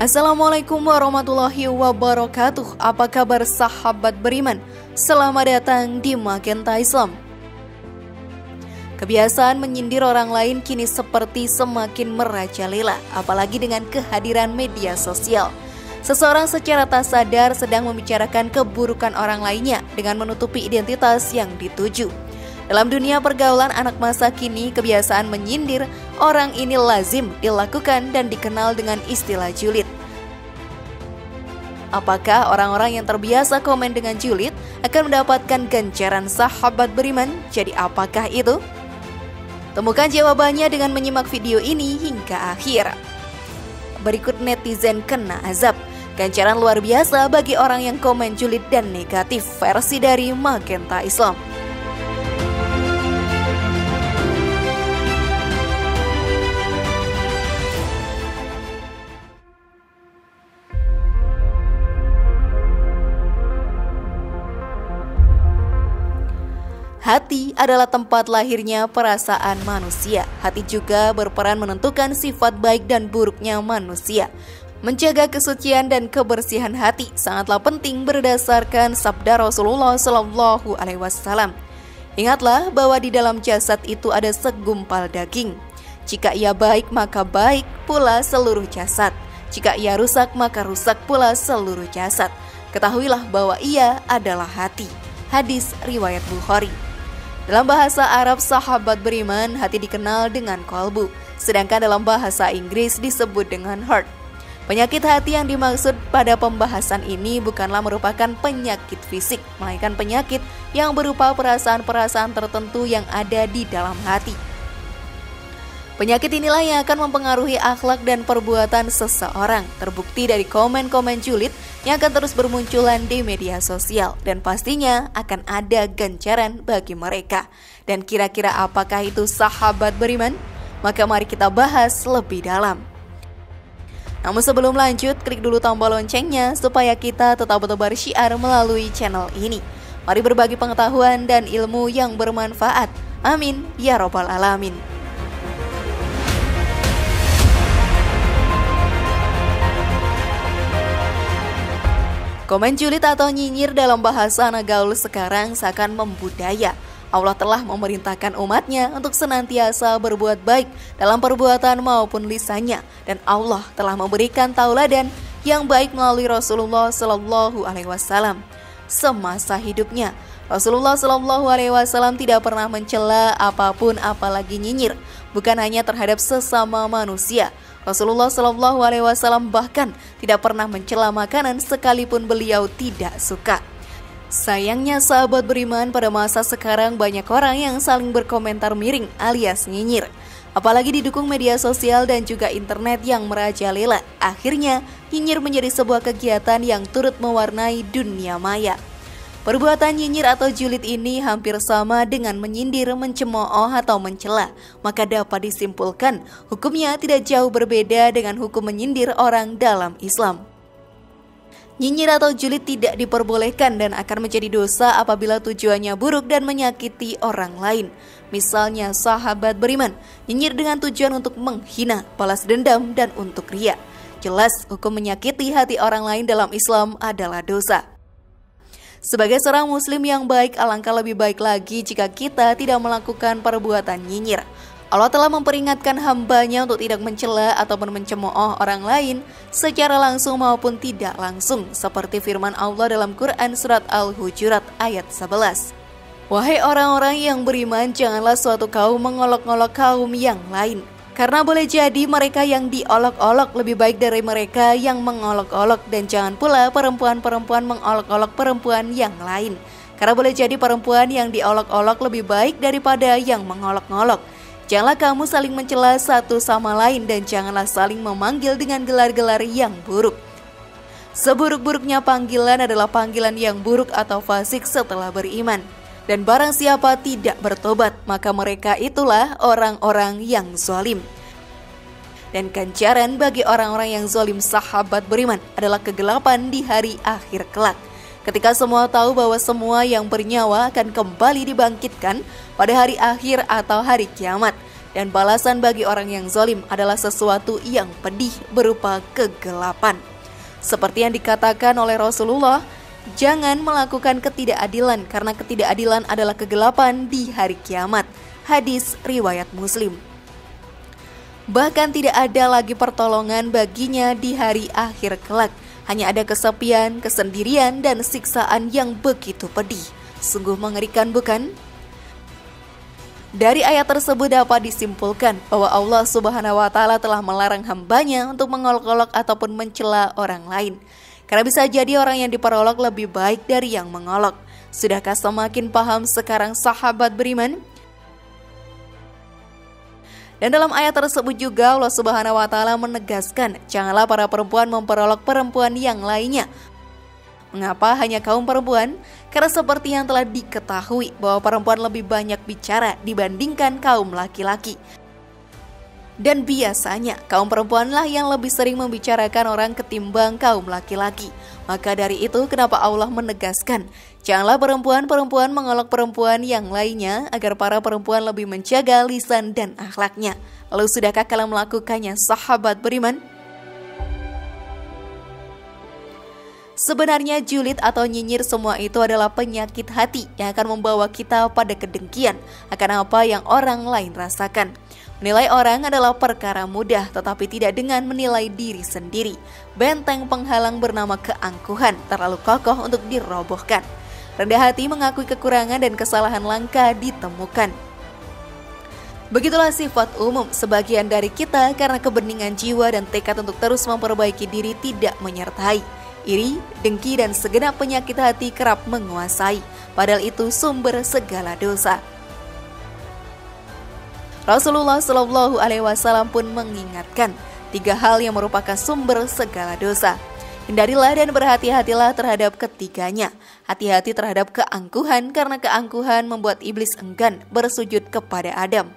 Assalamualaikum warahmatullahi wabarakatuh. Apa kabar sahabat beriman? Selamat datang di Magenta Islam. Kebiasaan menyindir orang lain kini seperti semakin merajalela, apalagi dengan kehadiran media sosial. Seseorang secara tak sadar sedang membicarakan keburukan orang lainnya dengan menutupi identitas yang dituju. Dalam dunia pergaulan anak masa kini, kebiasaan menyindir orang ini lazim dilakukan dan dikenal dengan istilah julid. Apakah orang-orang yang terbiasa komen dengan julid akan mendapatkan ganjaran sahabat beriman? Jadi apakah itu? Temukan jawabannya dengan menyimak video ini hingga akhir. Berikut netizen kena azab. Ganjaran luar biasa bagi orang yang komen julid dan negatif, versi dari Magenta Islam. Hati adalah tempat lahirnya perasaan manusia. Hati juga berperan menentukan sifat baik dan buruknya manusia. Menjaga kesucian dan kebersihan hati sangatlah penting berdasarkan sabda Rasulullah SAW. Ingatlah bahwa di dalam jasad itu ada segumpal daging. Jika ia baik maka baik pula seluruh jasad. Jika ia rusak maka rusak pula seluruh jasad. Ketahuilah bahwa ia adalah hati. Hadis riwayat Bukhari. Dalam bahasa Arab sahabat beriman, hati dikenal dengan kolbu, sedangkan dalam bahasa Inggris disebut dengan heart. Penyakit hati yang dimaksud pada pembahasan ini bukanlah merupakan penyakit fisik, melainkan penyakit yang berupa perasaan-perasaan tertentu yang ada di dalam hati. Penyakit inilah yang akan mempengaruhi akhlak dan perbuatan seseorang. Terbukti dari komen-komen julid yang akan terus bermunculan di media sosial. Dan pastinya akan ada ganjaran bagi mereka. Dan kira-kira apakah itu sahabat beriman? Maka mari kita bahas lebih dalam. Namun sebelum lanjut, klik dulu tombol loncengnya supaya kita tetap bertebar syiar melalui channel ini. Mari berbagi pengetahuan dan ilmu yang bermanfaat. Amin ya robbal alamin. Komen julid atau nyinyir dalam bahasa anak gaul sekarang seakan membudaya. Allah telah memerintahkan umatnya untuk senantiasa berbuat baik dalam perbuatan maupun lisannya. Dan Allah telah memberikan tauladan yang baik melalui Rasulullah SAW. Semasa hidupnya, Rasulullah SAW tidak pernah mencela apapun apalagi nyinyir. Bukan hanya terhadap sesama manusia. Rasulullah SAW bahkan tidak pernah mencela makanan sekalipun beliau tidak suka. Sayangnya sahabat beriman, pada masa sekarang banyak orang yang saling berkomentar miring alias nyinyir. Apalagi didukung media sosial dan juga internet yang merajalela. Akhirnya nyinyir menjadi sebuah kegiatan yang turut mewarnai dunia maya. Perbuatan nyinyir atau julid ini hampir sama dengan menyindir, mencemooh atau mencela. Maka dapat disimpulkan, hukumnya tidak jauh berbeda dengan hukum menyindir orang dalam Islam. Nyinyir atau julid tidak diperbolehkan dan akan menjadi dosa apabila tujuannya buruk dan menyakiti orang lain. Misalnya sahabat beriman, nyinyir dengan tujuan untuk menghina, balas dendam, dan untuk riya. Jelas hukum menyakiti hati orang lain dalam Islam adalah dosa. Sebagai seorang muslim yang baik, alangkah lebih baik lagi jika kita tidak melakukan perbuatan nyinyir. Allah telah memperingatkan hambanya untuk tidak mencela ataupun mencemooh orang lain secara langsung maupun tidak langsung, seperti firman Allah dalam Quran surat Al-Hujurat ayat 11. Wahai orang-orang yang beriman, janganlah suatu kaum mengolok-olok kaum yang lain. Karena boleh jadi mereka yang diolok-olok lebih baik dari mereka yang mengolok-olok, dan jangan pula perempuan-perempuan mengolok-olok perempuan yang lain. Karena boleh jadi perempuan yang diolok-olok lebih baik daripada yang mengolok-olok. Janganlah kamu saling mencela satu sama lain dan janganlah saling memanggil dengan gelar-gelar yang buruk. Seburuk-buruknya panggilan adalah panggilan yang buruk atau fasik setelah beriman. Dan barang siapa tidak bertobat, maka mereka itulah orang-orang yang zalim. Dan ganjaran bagi orang-orang yang zalim sahabat beriman adalah kegelapan di hari akhir kelak. Ketika semua tahu bahwa semua yang bernyawa akan kembali dibangkitkan pada hari akhir atau hari kiamat. Dan balasan bagi orang yang zalim adalah sesuatu yang pedih berupa kegelapan. Seperti yang dikatakan oleh Rasulullah, jangan melakukan ketidakadilan karena ketidakadilan adalah kegelapan di hari kiamat. Hadis riwayat Muslim. Bahkan tidak ada lagi pertolongan baginya di hari akhir kelak. Hanya ada kesepian, kesendirian, dan siksaan yang begitu pedih. Sungguh mengerikan, bukan? Dari ayat tersebut dapat disimpulkan bahwa Allah Subhanahu wa Ta'ala telah melarang hambanya untuk mengolok-olok ataupun mencela orang lain. Karena bisa jadi orang yang diperolok lebih baik dari yang mengolok. Sudahkah semakin paham sekarang sahabat beriman? Dan dalam ayat tersebut juga Allah Subhanahu wa Ta'ala menegaskan, janganlah para perempuan memperolok perempuan yang lainnya. Mengapa hanya kaum perempuan? Karena seperti yang telah diketahui bahwa perempuan lebih banyak bicara dibandingkan kaum laki-laki. Dan biasanya kaum perempuanlah yang lebih sering membicarakan orang ketimbang kaum laki-laki. Maka dari itu kenapa Allah menegaskan, janganlah perempuan mengolok perempuan yang lainnya agar para perempuan lebih menjaga lisan dan akhlaknya. Lalu sudahkah kalian melakukannya sahabat beriman? Sebenarnya julid atau nyinyir semua itu adalah penyakit hati yang akan membawa kita pada kedengkian akan apa yang orang lain rasakan. Menilai orang adalah perkara mudah, tetapi tidak dengan menilai diri sendiri. Benteng penghalang bernama keangkuhan terlalu kokoh untuk dirobohkan. Rendah hati mengakui kekurangan dan kesalahan langka ditemukan. Begitulah sifat umum sebagian dari kita karena kebeningan jiwa dan tekad untuk terus memperbaiki diri tidak menyertai. Iri, dengki, dan segenap penyakit hati kerap menguasai, padahal itu sumber segala dosa. Rasulullah Shallallahu Alaihi Wasallam pun mengingatkan 3 hal yang merupakan sumber segala dosa. Hindarilah dan berhati-hatilah terhadap ketiganya. Hati-hati terhadap keangkuhan karena keangkuhan membuat iblis enggan bersujud kepada Adam.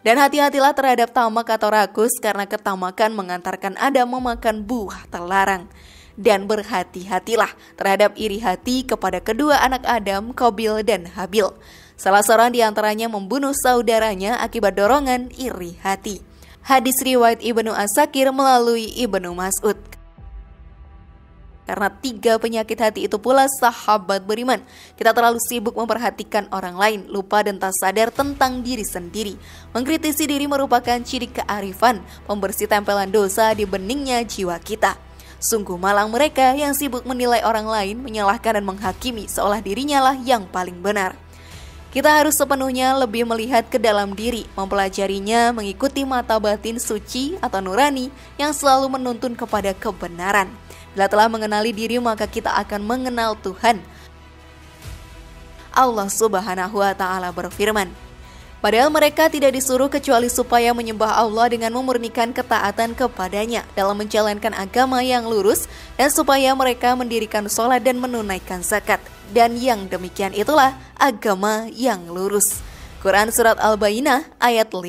Dan hati-hatilah terhadap tamak atau rakus karena ketamakan mengantarkan Adam memakan buah terlarang. Dan berhati-hatilah terhadap iri hati kepada kedua anak Adam, Qabil dan Habil. Salah seorang di antaranya membunuh saudaranya akibat dorongan iri hati. Hadis riwayat Ibnu As-Sakir melalui Ibnu Mas'ud. Karena 3 penyakit hati itu pula sahabat beriman, kita terlalu sibuk memperhatikan orang lain, lupa dan tak sadar tentang diri sendiri. Mengkritisi diri merupakan ciri kearifan, pembersih tempelan dosa di beningnya jiwa kita. Sungguh malang mereka yang sibuk menilai orang lain, menyalahkan dan menghakimi seolah dirinya lah yang paling benar. Kita harus sepenuhnya lebih melihat ke dalam diri, mempelajarinya, mengikuti mata batin suci atau nurani yang selalu menuntun kepada kebenaran. Bila telah mengenali diri, maka kita akan mengenal Tuhan. Allah Subhanahu wa Ta'ala berfirman, padahal mereka tidak disuruh kecuali supaya menyembah Allah dengan memurnikan ketaatan kepadanya dalam menjalankan agama yang lurus dan supaya mereka mendirikan sholat dan menunaikan zakat. Dan yang demikian itulah agama yang lurus. Quran Surat Al-Bayyinah ayat 5.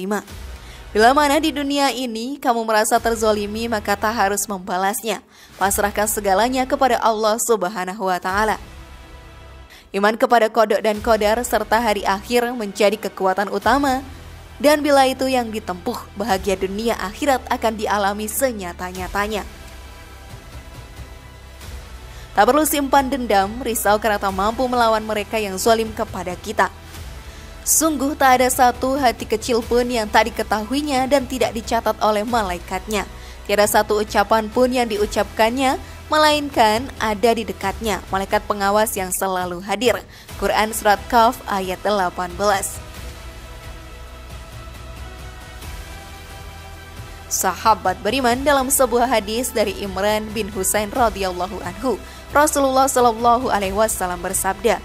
Bila mana di dunia ini kamu merasa terzolimi, maka tak harus membalasnya. Pasrahkan segalanya kepada Allah Subhanahu wa Ta'ala. Iman kepada qada dan qadar serta hari akhir menjadi kekuatan utama. Dan bila itu yang ditempuh, bahagia dunia akhirat akan dialami senyata-nyatanya. Tak perlu simpan dendam, risau karena tak mampu melawan mereka yang zalim kepada kita. Sungguh tak ada satu hati kecil pun yang tak diketahuinya dan tidak dicatat oleh malaikatnya. Tiada satu ucapan pun yang diucapkannya, melainkan ada di dekatnya malaikat pengawas yang selalu hadir. Quran Surat Qaf ayat 18. Sahabat beriman, dalam sebuah hadis dari Imran bin Husain radhiyallahu anhu, Rasulullah Shallallahu Alaihi Wasallam bersabda,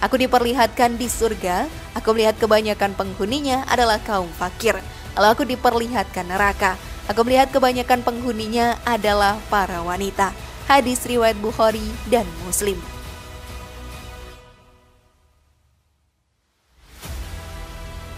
aku diperlihatkan di surga, aku melihat kebanyakan penghuninya adalah kaum fakir. Lalu aku diperlihatkan neraka, aku melihat kebanyakan penghuninya adalah para wanita. Hadis riwayat Bukhari dan Muslim.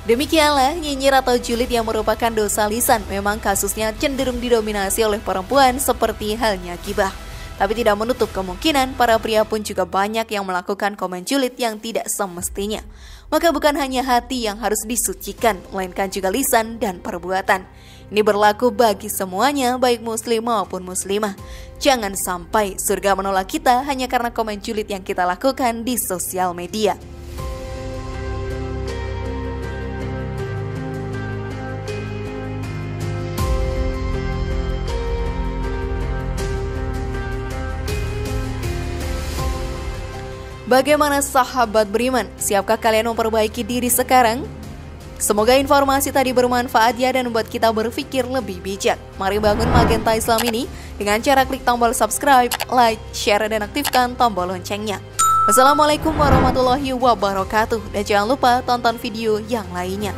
Demikianlah nyinyir atau julid yang merupakan dosa lisan. Memang kasusnya cenderung didominasi oleh perempuan seperti halnya gibah. Tapi tidak menutup kemungkinan para pria pun juga banyak yang melakukan komen julid yang tidak semestinya. maka bukan hanya hati yang harus disucikan, melainkan juga lisan dan perbuatan. Ini berlaku bagi semuanya, baik muslim maupun muslimah. Jangan sampai surga menolak kita hanya karena komen julid yang kita lakukan di sosial media. Bagaimana sahabat beriman? Siapkah kalian memperbaiki diri sekarang? Semoga informasi tadi bermanfaat ya dan membuat kita berpikir lebih bijak. Mari bangun Magenta Islam ini dengan cara klik tombol subscribe, like, share, dan aktifkan tombol loncengnya. Wassalamualaikum warahmatullahi wabarakatuh. Dan jangan lupa tonton video yang lainnya.